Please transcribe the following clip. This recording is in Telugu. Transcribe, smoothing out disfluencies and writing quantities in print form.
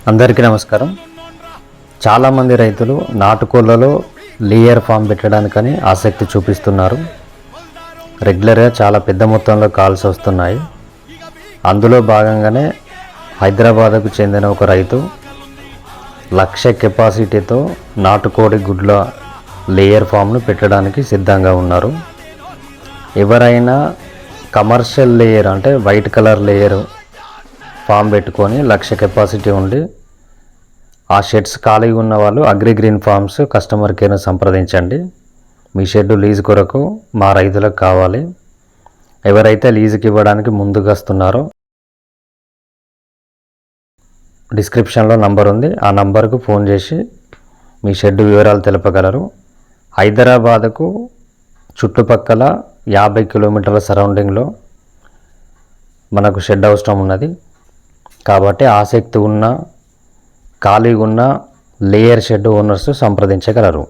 అందరికీ నమస్కారం. చాలామంది రైతులు నాటుకోళ్లలో లేయర్ ఫామ్ పెట్టడానికని ఆసక్తి చూపిస్తున్నారు. రెగ్యులర్గా చాలా పెద్ద మొత్తంలో కాల్స్ వస్తున్నాయి. అందులో భాగంగానే హైదరాబాద్కు చెందిన ఒక రైతు 1,00,000 కెపాసిటీతో నాటుకోడి గుడ్ల లేయర్ ఫామ్ను పెట్టడానికి సిద్ధంగా ఉన్నారు. ఎవరైనా కమర్షియల్ లేయర్ అంటే వైట్ కలర్ లేయర్ ఫామ్ పెట్టుకొని 1,00,000 కెపాసిటీ ఉండి ఆ షెడ్స్ ఖాళీగా ఉన్న వాళ్ళు అగ్రిగ్రీన్ ఫార్మ్స్ కస్టమర్ కేర్ను సంప్రదించండి. మీ షెడ్ లీజు కొరకు మా రైతులకు కావాలి. ఎవరైతే లీజుకి ఇవ్వడానికి ముందుకు వస్తున్నారో డిస్క్రిప్షన్లో నంబర్ ఉంది, ఆ నంబర్కు ఫోన్ చేసి మీ షెడ్ వివరాలు తెలపగలరు. హైదరాబాద్కు చుట్టుపక్కల 50 కిలోమీటర్ల సరౌండింగ్లో మనకు షెడ్ అవసరం ఉన్నది. కాబట్టి ఆసక్తి ఉన్న ఖాళీగా ఉన్న లేయర్ షెడ్ ఓనర్స్ సంప్రదించగలరు.